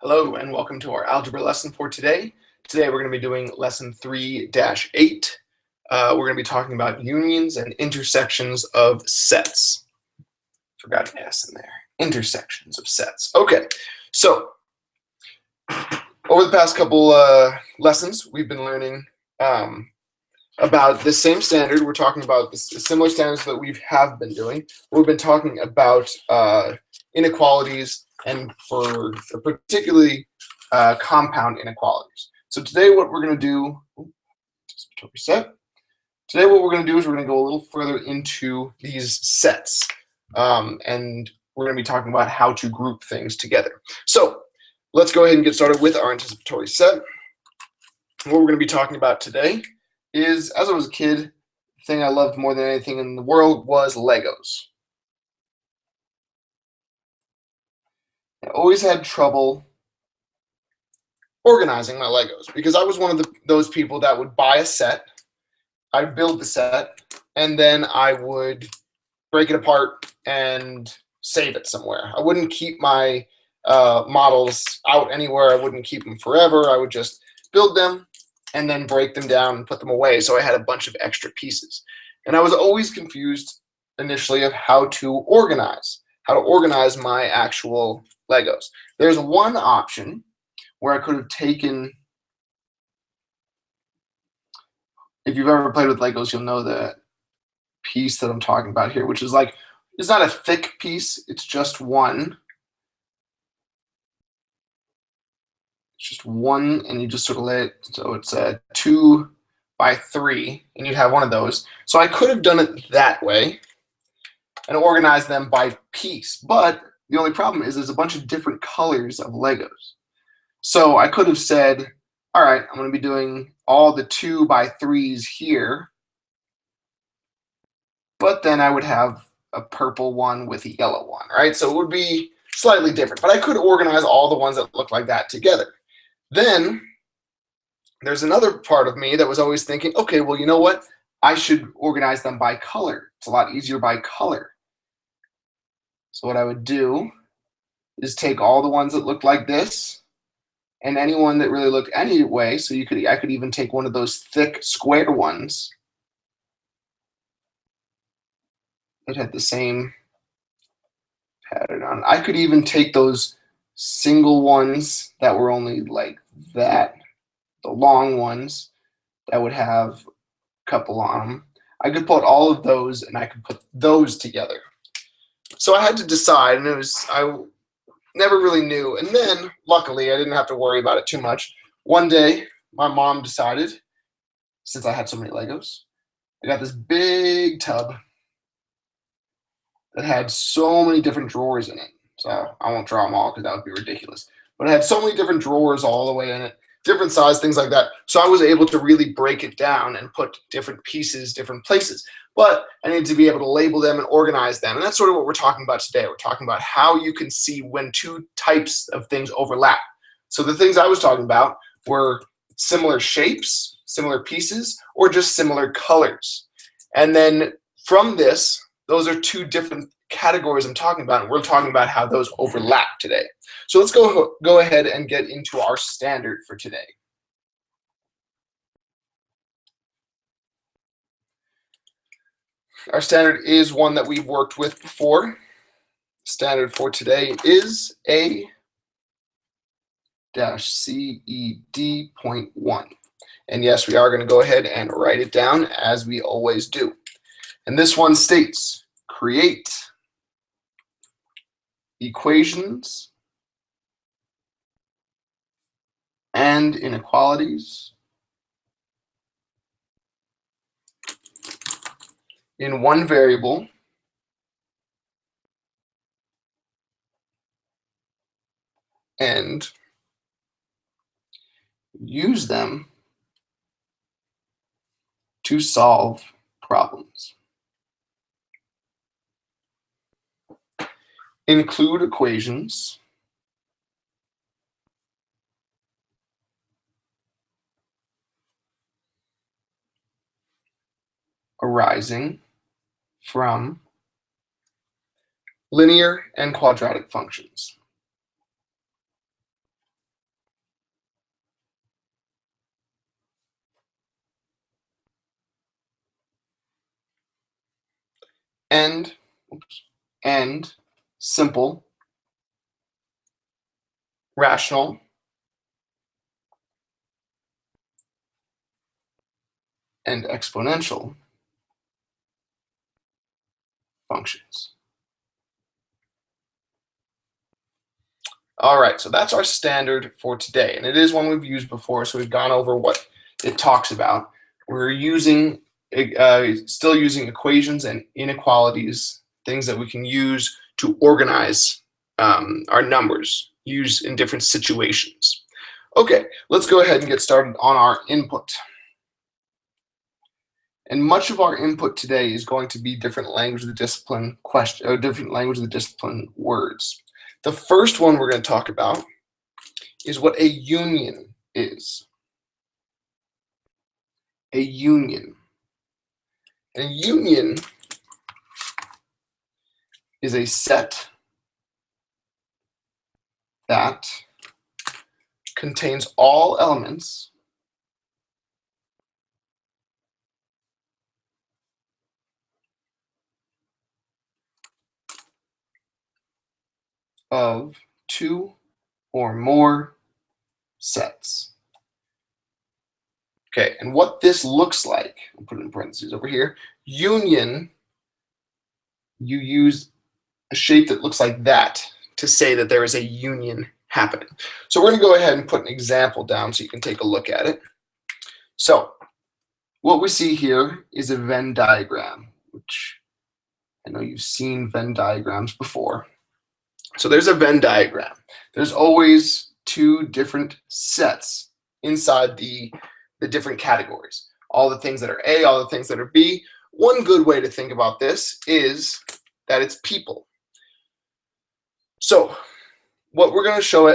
Hello and welcome to our algebra lesson for today. Today we're going to be doing lesson 3-8. We're going to be talking about unions and intersections of sets. Forgot an S in there. Intersections of sets. Okay, so over the past couple lessons we've been learning about the same standard. We're talking about the similar standards that we have been doing. We've been talking about inequalities and for particularly compound inequalities. So today what we're going to do, Today what we're going to do is we're going to go a little further into these sets, and we're going to be talking about how to group things together. So let's go ahead and get started with our anticipatory set. What we're going to be talking about today is, as I was a kid, the thing I loved more than anything in the world was Legos. I always had trouble organizing my Legos because I was one of those people that would buy a set, I'd build the set, and then I would break it apart and save it somewhere. I wouldn't keep my models out anywhere. I wouldn't keep them forever. I would just build them and then break them down and put them away, so I had a bunch of extra pieces. And I was always confused initially of how to organize my actual Legos. There's one option where I could have taken, if you've ever played with Legos, you'll know the piece that I'm talking about here, which is like, it's not a thick piece, it's just one. It's just one, and you just sort of let it, so it's a 2 by 3, and you have one of those. So I could have done it that way and organized them by piece, but the only problem is there's a bunch of different colors of Legos. So I could have said, all right, I'm going to be doing all the 2 by 3s here, but then I would have a purple one with a yellow one, right? So it would be slightly different, but I could organize all the ones that look like that together. Then there's another part of me that was always thinking, okay, well, you know what? I should organize them by color. It's a lot easier by color. So what I would do is take all the ones that looked like this and any one that really looked any way. So I could even take one of those thick square ones that had the same pattern on. I could even take those single ones that were only like that, the long ones that would have a couple on them. I could put all of those and I could put those together. So I had to decide, and I never really knew. And then, luckily, I didn't have to worry about it too much. One day, my mom decided, since I had so many Legos, I got this big tub that had so many different drawers in it. So I won't draw them all because that would be ridiculous. But it had so many different drawers all the way in it, different size, things like that. So I was able to really break it down and put different pieces, different places. But I needed to be able to label them and organize them. And that's sort of what we're talking about today. We're talking about how you can see when two types of things overlap. So the things I was talking about were similar shapes, similar pieces, or just similar colors. And then from this, those are two different categories I'm talking about, and we're talking about how those overlap today. So let's go ahead and get into our standard for today. Our standard is one that we've worked with before. Standard for today is A-CED.1. And yes, we are going to go ahead and write it down as we always do. And this one states, create equations and inequalities in one variable and use them to solve problems. Include equations arising from linear and quadratic functions. and simple, rational, and exponential functions. All right, so that's our standard for today, and it is one we've used before, so we've gone over what it talks about. We're using, still using equations and inequalities, things that we can use to organize our numbers, use in different situations. Okay, let's go ahead and get started on our input. And much of our input today is going to be different language of the discipline different language of the discipline words. The first one we're going to talk about is what a union is. A union. A union is a set that contains all elements of two or more sets. Okay, and what this looks like, I'll put it in parentheses over here, union, you use a shape that looks like that to say that there is a union happening. So we're going to go ahead and put an example down so you can take a look at it. So what we see here is a Venn diagram, which I know you've seen Venn diagrams before. So there's a Venn diagram. There's always two different sets inside the different categories. All the things that are A, all the things that are B. One good way to think about this is that it's people. So what we're going to show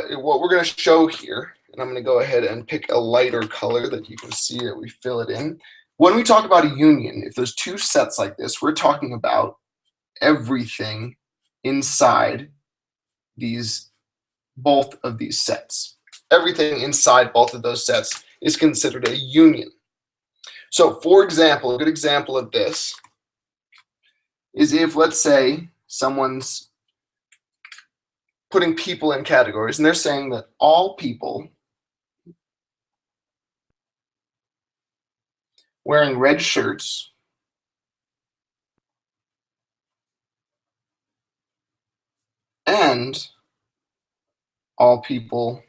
here, and I'm going to go ahead and pick a lighter color that you can see that we fill it in. When we talk about a union, if there's two sets like this, we're talking about everything inside both of these sets. Everything inside both of those sets is considered a union. So for example, a good example of this is if, let's say, someone's putting people in categories and they're saying that all people wearing red shirts and all people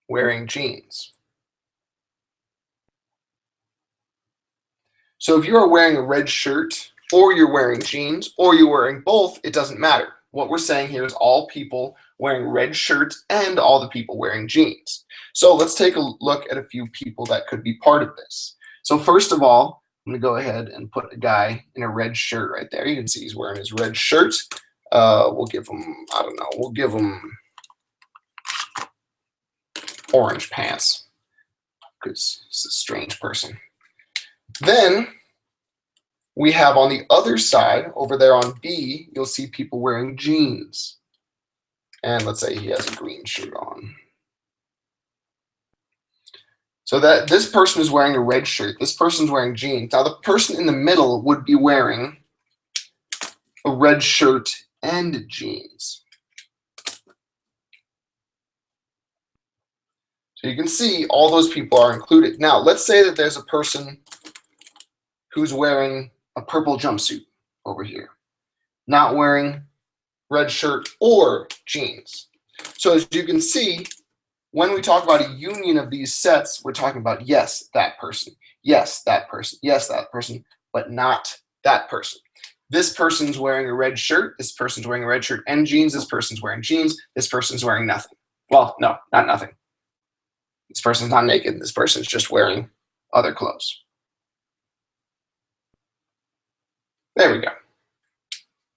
wearing jeans. So if you are wearing a red shirt, or you're wearing jeans, or you're wearing both, it doesn't matter. What we're saying here is all people wearing red shirts and all the people wearing jeans. So let's take a look at a few people that could be part of this. So first of all, I'm going to go ahead and put a guy in a red shirt right there. You can see he's wearing his red shirt. We'll give him, I don't know, we'll give him orange pants because he's a strange person. Then we have on the other side, over there on B, you'll see people wearing jeans. And let's say he has a green shirt on. So that this person is wearing a red shirt, this person's wearing jeans. Now the person in the middle would be wearing a red shirt and jeans. So you can see all those people are included. Now let's say that there's a person who's wearing a purple jumpsuit over here, not wearing red shirt or jeans. So as you can see, when we talk about a union of these sets, we're talking about, yes, that person, yes, that person, yes, that person, but not that person. This person's wearing a red shirt, this person's wearing a red shirt and jeans, this person's wearing jeans, this person's wearing nothing. Well, no, not nothing. This person's not naked, this person's just wearing other clothes. There we go.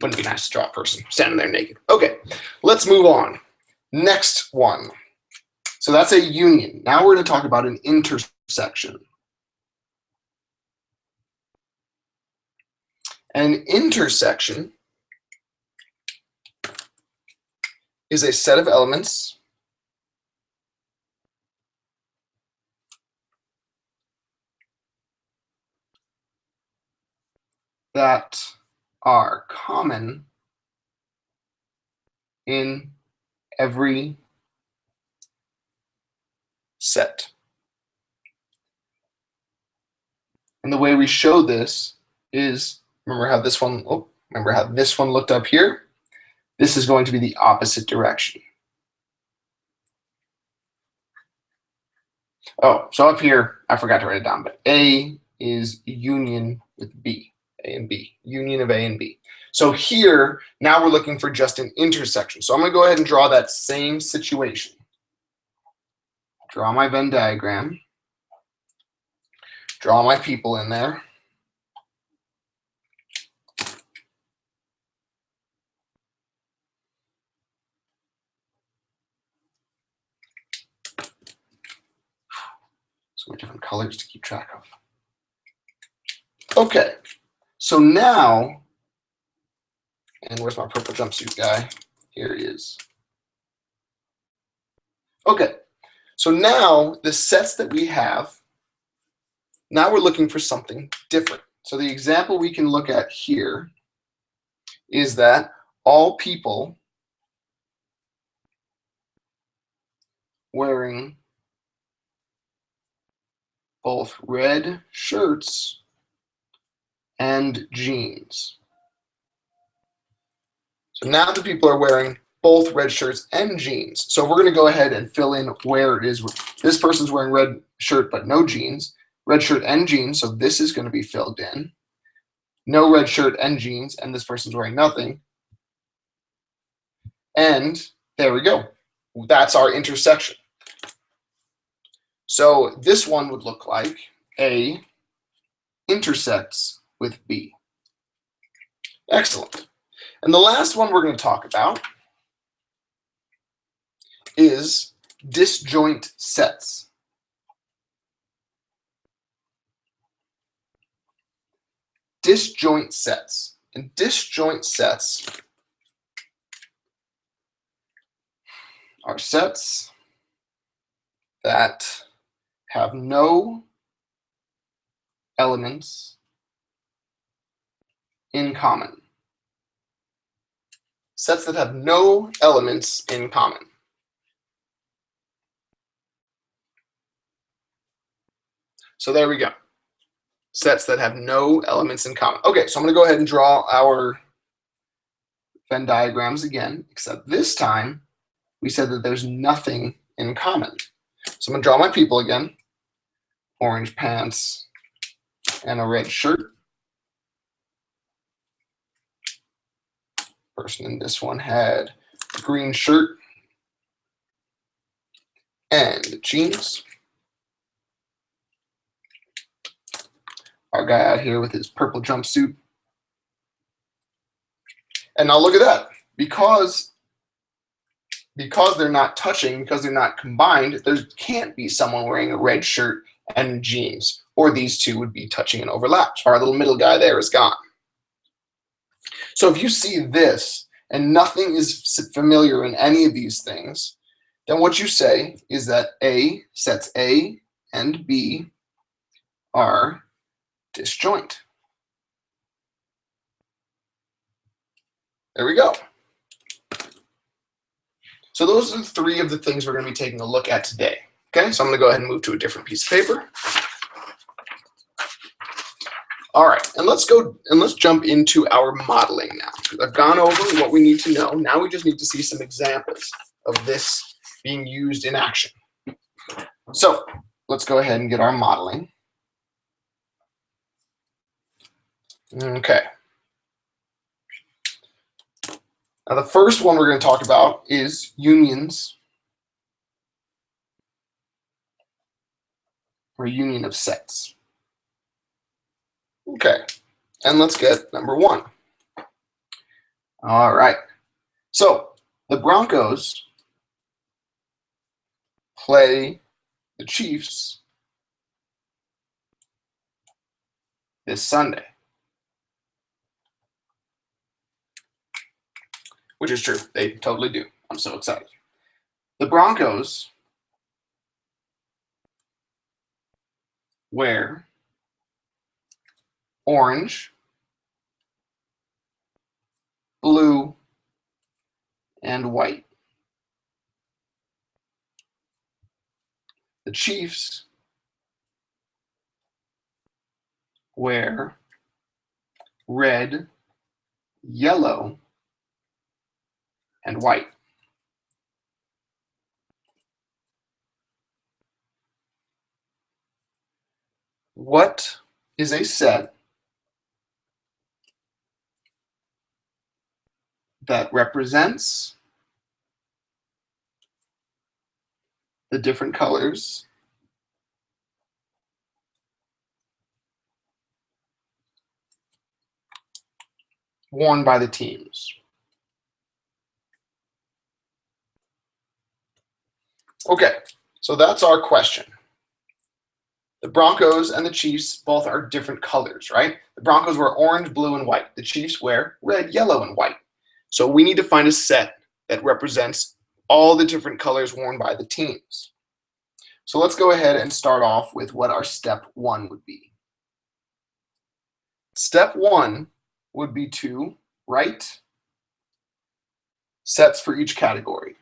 Wouldn't be nice to draw a person standing there naked. Okay, let's move on. Next one. So that's a union. Now we're going to talk about an intersection. An intersection is a set of elements that are common in every set. And the way we show this is, remember how this one looked up here? This is going to be the opposite direction. Oh, so up here, I forgot to write it down, but A is union with B, A and B, union of A and B. So here, now we're looking for just an intersection. So I'm going to go ahead and draw that same situation. Draw my Venn diagram. Draw my people in there. So many different colors to keep track of. Okay, so now, and where's my purple jumpsuit guy? Here he is. Okay, so now the sets that we have, now we're looking for something different. So the example we can look at here is that all people wearing both red shirts and jeans. So now the people are wearing both red shirts and jeans. So we're going to go ahead and fill in where it is. This person's wearing red shirt but no jeans. Red shirt and jeans, so this is going to be filled in. No red shirt and jeans, and this person's wearing nothing. And there we go. That's our intersection. So this one would look like A intersects with B. Excellent. And the last one we're going to talk about is disjoint sets. Disjoint sets. And disjoint sets are sets that have no elements in common. Sets that have no elements in common. So there we go. Sets that have no elements in common. Okay, so I'm going to go ahead and draw our Venn diagrams again, except this time we said that there's nothing in common. So I'm going to draw my people again. Orange pants and a red shirt. Person in this one had a green shirt and jeans. Our guy out here with his purple jumpsuit. And now look at that. Because they're not touching, because they're not combined, there can't be someone wearing a red shirt and jeans, or these two would be touching and overlapped. Our little middle guy there is gone. So if you see this and nothing is familiar in any of these things, then what you say is that sets A and B are disjoint. There we go. So those are three of the things we're going to be taking a look at today. Okay, so I'm going to go ahead and move to a different piece of paper. All right, and let's jump into our modeling now. I've gone over what we need to know. Now we just need to see some examples of this being used in action. So let's go ahead and get our modeling. Okay. Now the first one we're going to talk about is unions, or union of sets. Okay, and let's get number one. All right, so the Broncos play the Chiefs this Sunday. Which is true, they totally do. I'm so excited. The Broncos wear orange blue, and white. The Chiefs wear red, yellow, and white. What is a set that represents the different colors worn by the teams? Okay, so that's our question. The Broncos and the Chiefs both are different colors, right? The Broncos wear orange, blue, and white. The Chiefs wear red, yellow, and white. So we need to find a set that represents all the different colors worn by the teams. So let's go ahead and start off with what our step one would be. Step one would be to write sets for each category.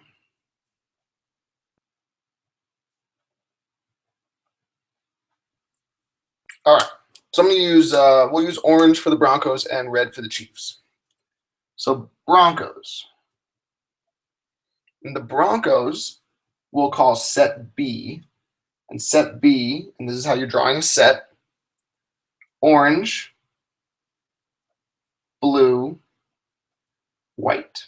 All right, so I'm going to use, we'll use orange for the Broncos and red for the Chiefs. So Broncos. And the Broncos we'll call set B. And set B, and this is how you're drawing a set, orange, blue, white.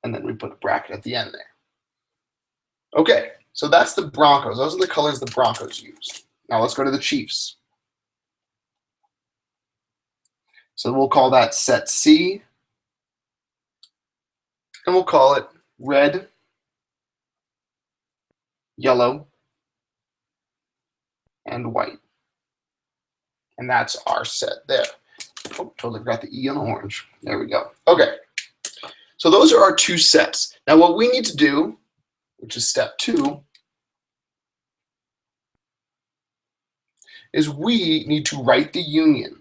And then we put a bracket at the end there. Okay, so that's the Broncos. Those are the colors the Broncos use. Now let's go to the Chiefs. So we'll call that set C, and we'll call it red, yellow, and white. And that's our set there. Oh, totally forgot the E on orange. There we go. Okay, so those are our two sets. Now what we need to do, which is step two, is we need to write the union.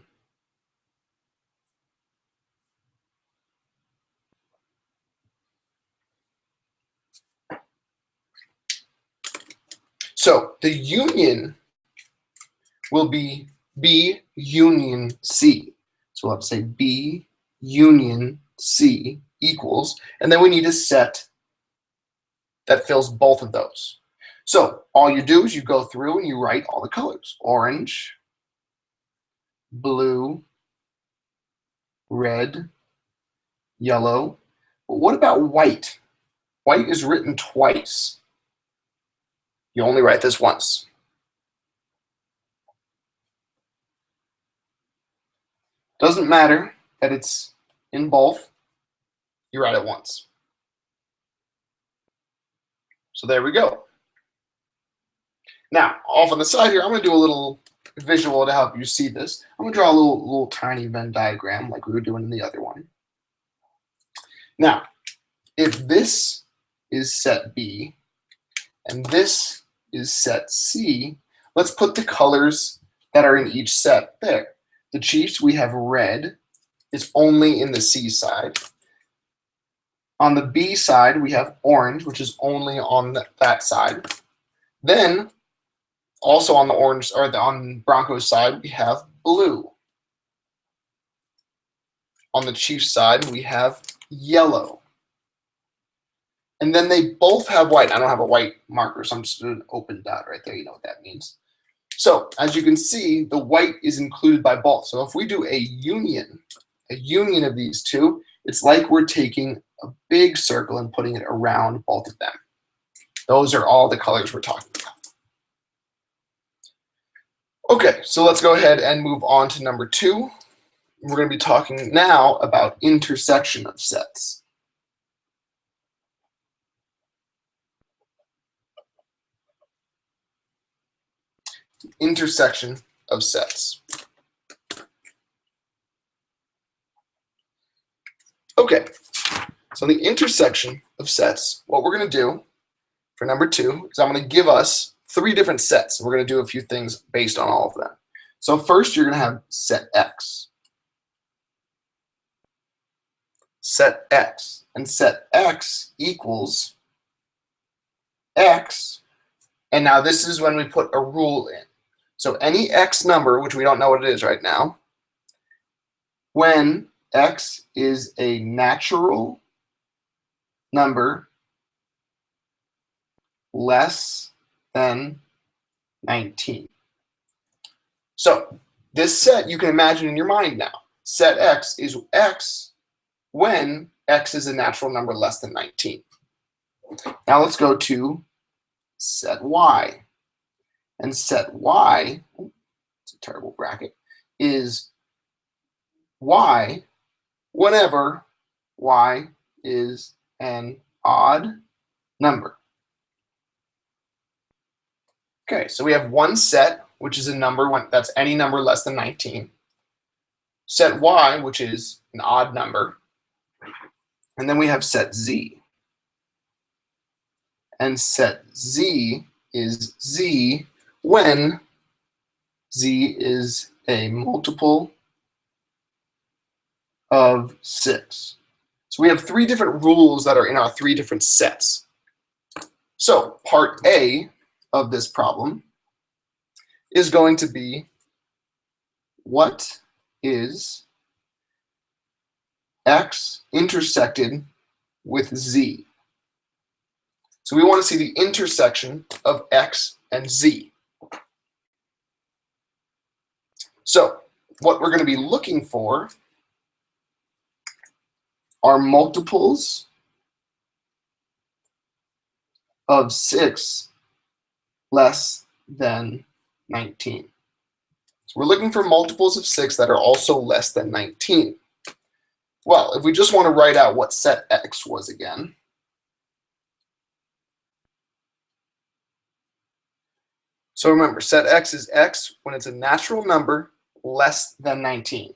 So the union will be B union C. So let's say B union C equals, and then we need a set that fills both of those. So all you do is you go through and you write all the colors: orange, blue, red, yellow. But what about white? White is written twice. You only write this once. Doesn't matter that it's in both. You write it once. So there we go. Now, off on the side here, I'm going to do a little visual to help you see this. I'm going to draw a little tiny Venn diagram like we were doing in the other one. Now, if this is set B and this is set C, let's put the colors that are in each set there. The Chiefs, we have red. It's only in the C side. On the B side, we have orange, which is only on that side. Then, also on the orange or on Broncos side, we have blue. On the Chiefs side, we have yellow. And then they both have white. I don't have a white marker, so I'm just doing an open dot right there. You know what that means. So as you can see, the white is included by both. So if we do a union of these two, it's like we're taking a big circle and putting it around both of them. Those are all the colors we're talking about. Okay, so let's go ahead and move on to number two. We're going to be talking now about intersection of sets. Intersection of sets. Okay, so the intersection of sets, what we're going to do for number two is I'm going to give us three different sets. We're going to do a few things based on all of them. So first, you're going to have set X. set x, and set x equals x. And now this is when we put a rule in. So any x number, which we don't know what it is right now, when x is a natural number less than 19. So this set you can imagine in your mind now. Set x is x when x is a natural number less than 19. Now let's go to set y. And set y, it's a terrible bracket, is y whenever y is an odd number. Okay, so we have one set, which is a number that's any number less than 19. Set y, which is an odd number. And then we have set z. And set z is z when z is a multiple of 6. So we have 3 different rules that are in our 3 different sets. So part A of this problem is going to be, what is x intersected with z? So we want to see the intersection of x and z. So what we're going to be looking for are multiples of 6 less than 19. So we're looking for multiples of 6 that are also less than 19. Well, if we just want to write out what set x was again, so remember, set x is x when it's a natural number less than 19.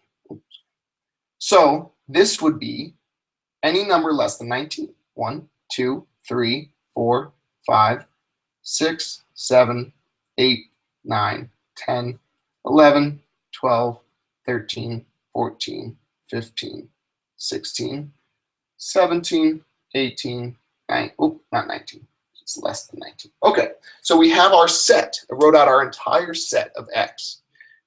So this would be any number less than 19. 1, 2, 3, 4, 5, 6, 7, 8, 9, 10, 11, 12, 13, 14, 15, 16, 17, 18, 9, oh, not 19. It's less than 19. Okay, so we have our set. I wrote out our entire set of x.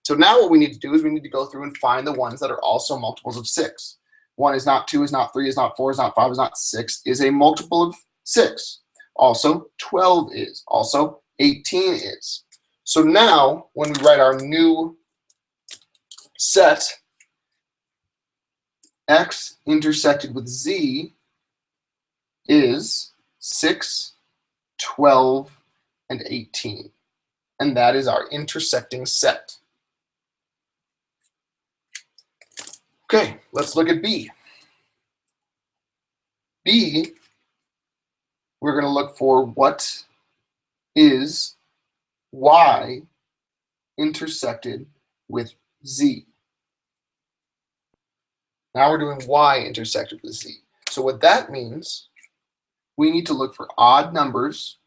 So now what we need to do is we need to go through and find the ones that are also multiples of 6. 1 is not 2, is not 3, is not 4, is not 5, is not 6, is a multiple of 6. Also, 12 is. Also, 18 is. So now, when we write our new set, x intersected with z is 6, 12, and 18. And that is our intersecting set. Okay, let's look at B. B, we're going to look for what is y intersected with z. Now we're doing y intersected with z. So what that means, we need to look for odd numbers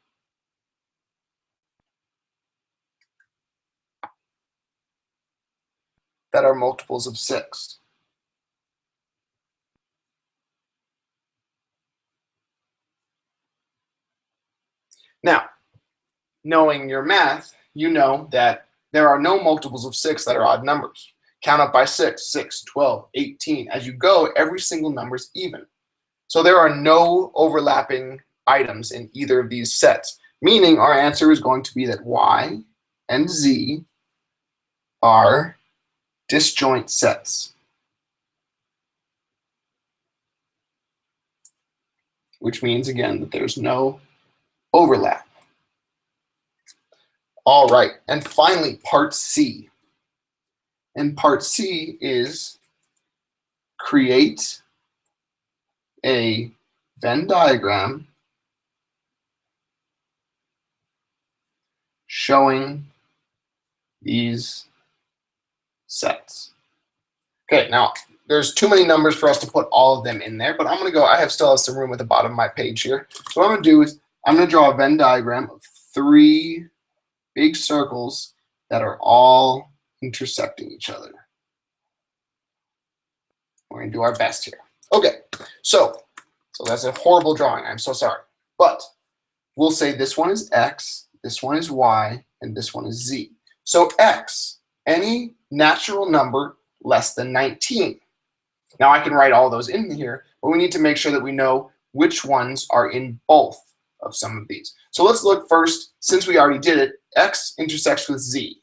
that are multiples of 6. Now, knowing your math, you know that there are no multiples of 6 that are odd numbers. Count up by 6, 6, 12, 18. As you go, every single number is even. So there are no overlapping items in either of these sets, meaning our answer is going to be that y and z are disjoint sets, which means, again, that there's no overlap. All right, and finally, part C. And part C is create a Venn diagram showing these sets. Okay, now there's too many numbers for us to put all of them in there, but I'm going to go, still have some room at the bottom of my page here. So what I'm going to do is I'm going to draw a Venn diagram of 3 big circles that are all intersecting each other. We're going to do our best here. Okay, So that's a horrible drawing. I'm so sorry. But we'll say this one is x, this one is y, and this one is z. So x, any natural number less than 19. Now I can write all those in here, but we need to make sure that we know which ones are in both of some of these. So let's look first, since we already did it, x intersects with z.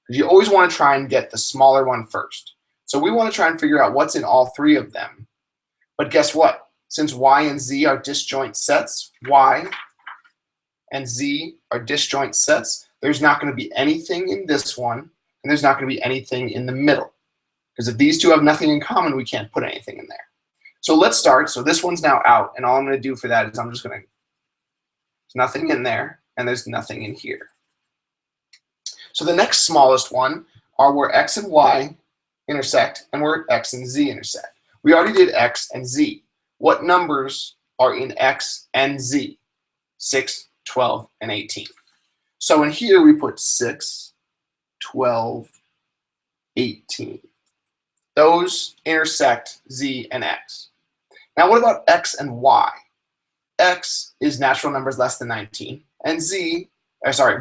Because you always want to try and get the smaller one first. So we want to try and figure out what's in all three of them. But guess what? Since y and z are disjoint sets, y and z are disjoint sets, there's not going to be anything in this one, and there's not going to be anything in the middle. Because if these two have nothing in common, we can't put anything in there. So let's start. So this one's now out, and all I'm going to do for that is I'm just going to, there's nothing in there, and there's nothing in here. So the next smallest one are where x and y intersect and where x and z intersect. We already did x and z. What numbers are in x and z? 6, 12, and 18. So in here we put 6, 12, 18. Those intersect z and x. Now what about x and y? X is natural numbers less than 19, and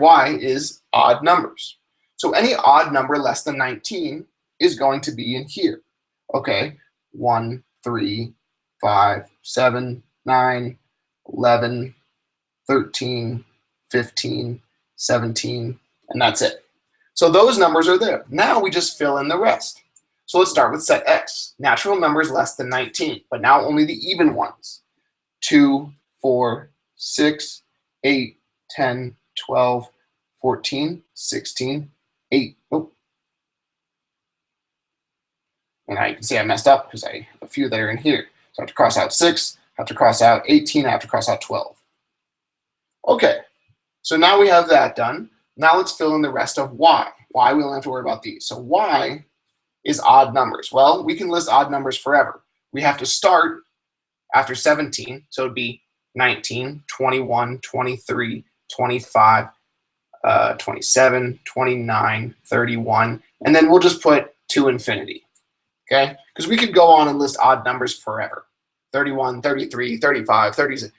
y is odd numbers. So any odd number less than 19 is going to be in here. Okay, 1, 3, 5, 7, 9, 11, 13, 15, 17, and that's it. So those numbers are there. Now we just fill in the rest. So let's start with set x. Natural numbers less than 19, but now only the even ones. 2, 4, 6, 8, 10, 12, 14, 16, 8. Oh. And now you can see I messed up because I have a few that are in here. So I have to cross out 6, I have to cross out 18, I have to cross out 12. Okay, so now we have that done. Now let's fill in the rest of y. Y, we don't have to worry about these. So y is odd numbers. Well, we can list odd numbers forever. We have to start after 17, so it'd be 19, 21, 23, 25, 27, 29, 31, and then we'll just put to infinity, okay? Because we could go on and list odd numbers forever. 31, 33, 35, 36.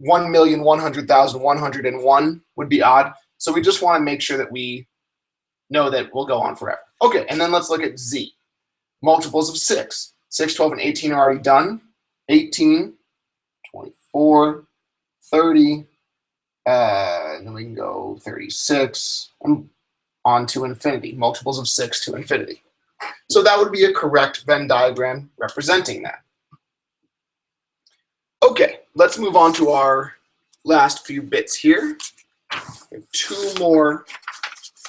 1,100,101 would be odd. So we just want to make sure that we know that we'll go on forever. Okay, and then let's look at z. Multiples of 6. 6, 12, and 18 are already done. 18, 24, 30, and then we can go 36, and on to infinity. Multiples of 6 to infinity. So that would be a correct Venn diagram representing that. Okay, let's move on to our last few bits here. We have 2 more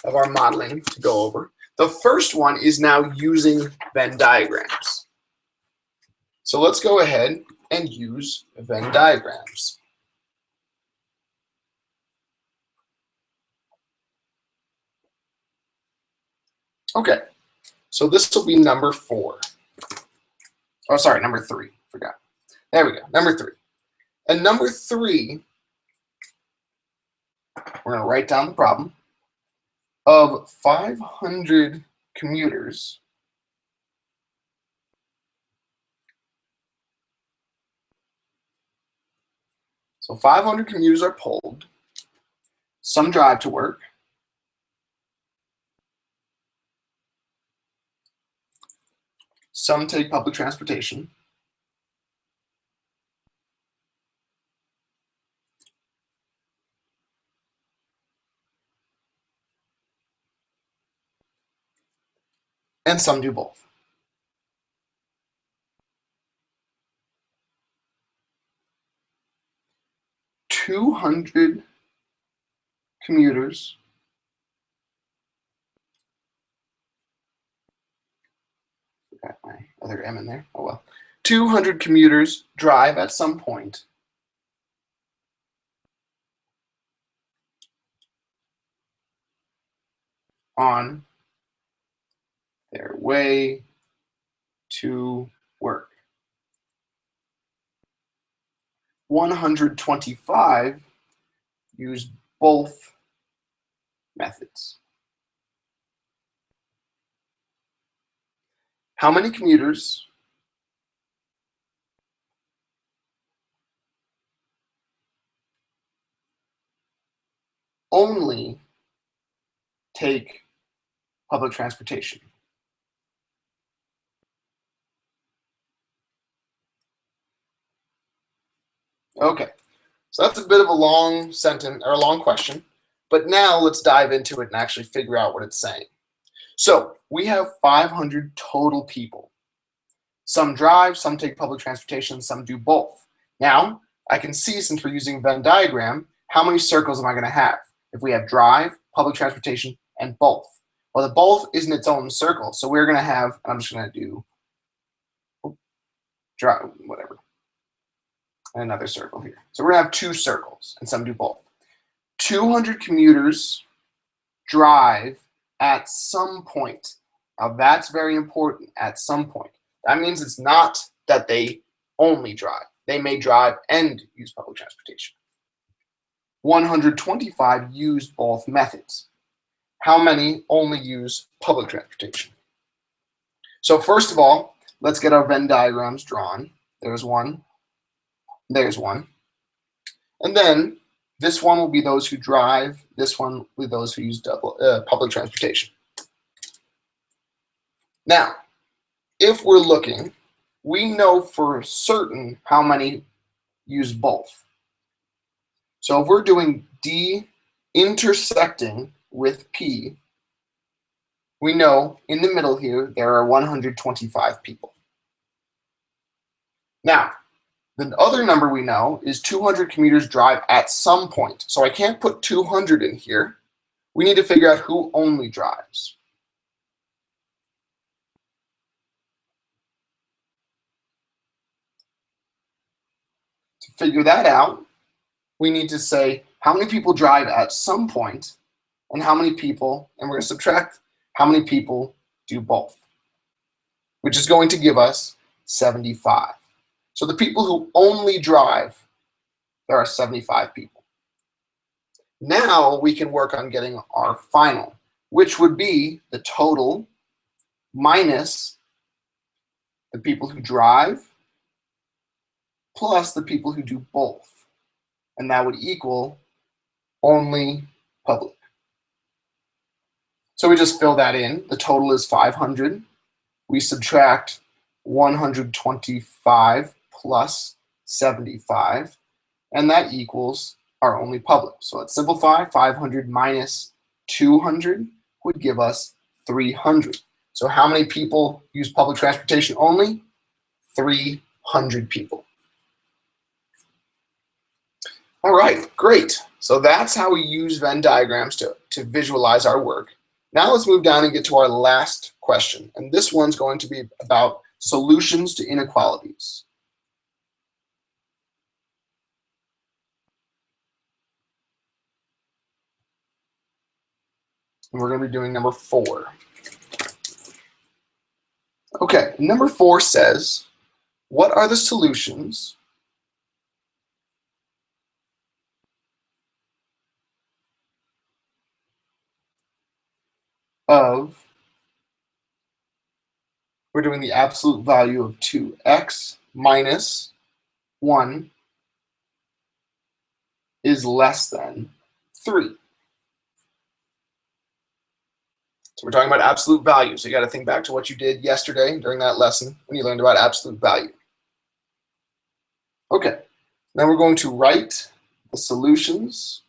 of our modeling to go over. The first one is now using Venn diagrams. So let's go ahead and use Venn diagrams. Okay, so this will be number 4. Oh, sorry, number 3. Forgot. There we go, number 3. And number 3, we're going to write down the problem. Of 500 commuters, so 500 commuters are pulled. Some drive to work. Some take public transportation. And some do both. $200 commuters got my other M in there. Oh well. 200 commuters drive at some point on their way to work. 125 use both methods. How many commuters only take public transportation? Okay, so that's a bit of a long sentence or a long question, but now let's dive into it and actually figure out what it's saying. So we have 500 total people. Some drive, some take public transportation, some do both. Now, I can see, since we're using a Venn diagram, how many circles am I going to have if we have drive, public transportation, and both? Well, the both isn't its own circle, so we're going to have, I'm just going to do drive, whatever, another circle here. So we're going to have two circles, and some do both. 200 commuters drive at some point. Now, that's very important, at some point. That means it's not that they only drive. They may drive and use public transportation. 125 use both methods. How many only use public transportation? So first of all, let's get our Venn diagrams drawn. There's one. There's one. And then this one will be those who drive. This one will be those who use public transportation. Now, if we're looking, we know for certain how many use both. So if we're doing D intersecting with P, we know in the middle here there are 125 people. Now, the other number we know is 200 commuters drive at some point. So I can't put 200 in here. We need to figure out who only drives. To figure that out, we need to say how many people drive at some point and how many people, and we're going to subtract how many people do both, which is going to give us 75. So the people who only drive, there are 75 people. Now we can work on getting our final, which would be the total minus the people who drive plus the people who do both. And that would equal only public. So we just fill that in. The total is 500. We subtract 125 plus 75, and that equals our only public. So let's simplify. 500 minus 200 would give us 300. So how many people use public transportation only? 300 people. All right, great. So that's how we use Venn diagrams to visualize our work. Now let's move down and get to our last question. And this one's going to be about solutions to inequalities. And we're going to be doing number 4. Okay, number 4 says, what are the solutions of, we're doing the absolute value of 2x minus 1 is less than 3. So we're talking about absolute value. So you got to think back to what you did yesterday during that lesson when you learned about absolute value. Okay, now we're going to write the solutions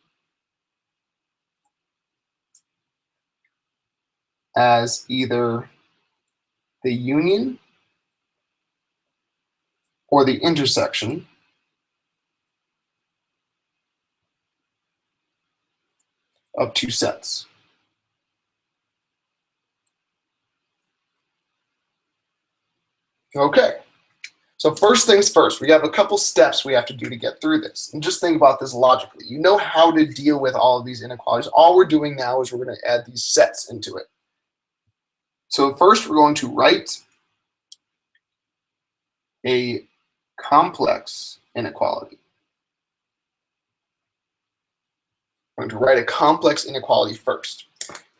as either the union or the intersection of two sets. Okay, so first things first, we have a couple steps we have to do to get through this. And just think about this logically. You know how to deal with all of these inequalities. All we're doing now is we're going to add these sets into it. So first we're going to write a complex inequality. We're going to write a complex inequality first.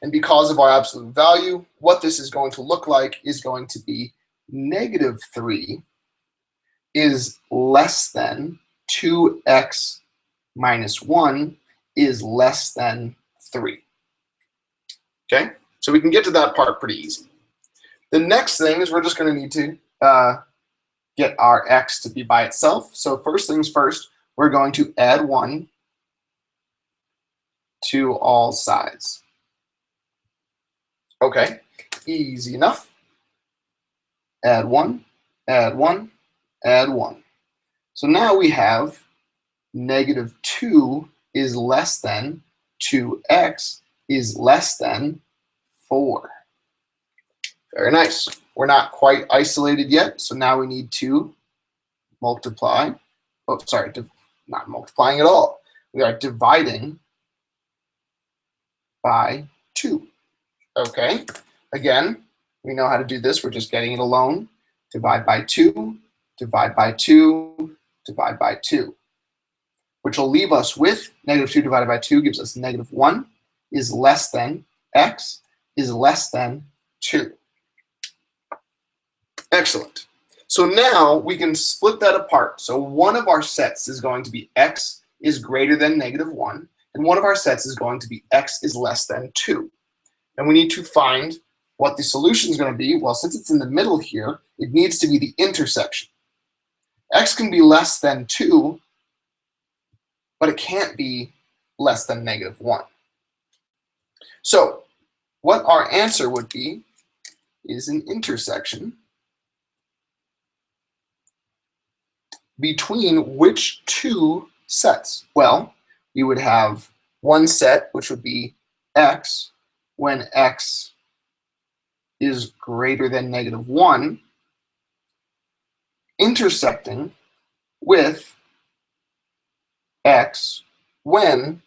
And because of our absolute value, what this is going to look like is going to be -3 is less than 2x minus 1 is less than 3. Okay, so we can get to that part pretty easy. The next thing is we're just going to need to get our x to be by itself. So first things first, we're going to add 1 to all sides. Okay, easy enough. Add 1, add 1, add 1. So now we have -2 is less than 2x is less than 4. Very nice. We're not quite isolated yet, so now we need to multiply. Oh, sorry, not multiplying at all. We are dividing by 2. Okay, again, we know how to do this. We're just getting it alone. Divide by 2, divide by 2, divide by 2, which will leave us with -2 divided by 2 gives us -1 is less than x is less than 2. Excellent. So now we can split that apart. So one of our sets is going to be x is greater than -1, and one of our sets is going to be x is less than 2. And we need to find what the solution is going to be. Well, since it's in the middle here, it needs to be the intersection. X can be less than 2, but it can't be less than -1. So what our answer would be is an intersection between which two sets? Well, we would have one set, which would be x when x is greater than -1, intersecting with x when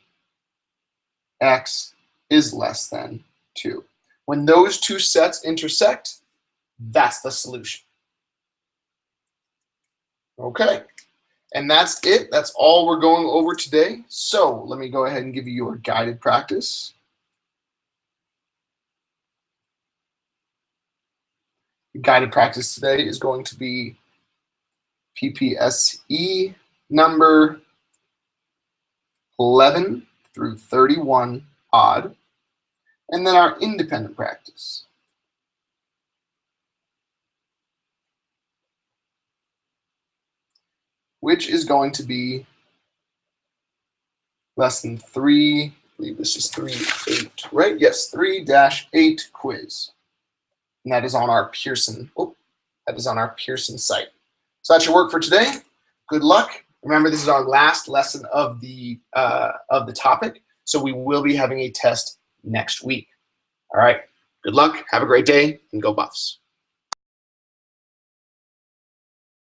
x is less than 2. When those two sets intersect, that's the solution. Okay, and that's it. That's all we're going over today. So let me go ahead and give you your guided practice. The guided practice today is going to be PPSE number 11 through 31 odd, and then our independent practice. Which is going to be lesson 3, I believe this is 3-8, right? Yes, 3-8 quiz. And that is on our Pearson, site. So that's your work for today. Good luck. Remember, this is our last lesson of the topic, so we will be having a test next week. All right, good luck, have a great day, and go Buffs.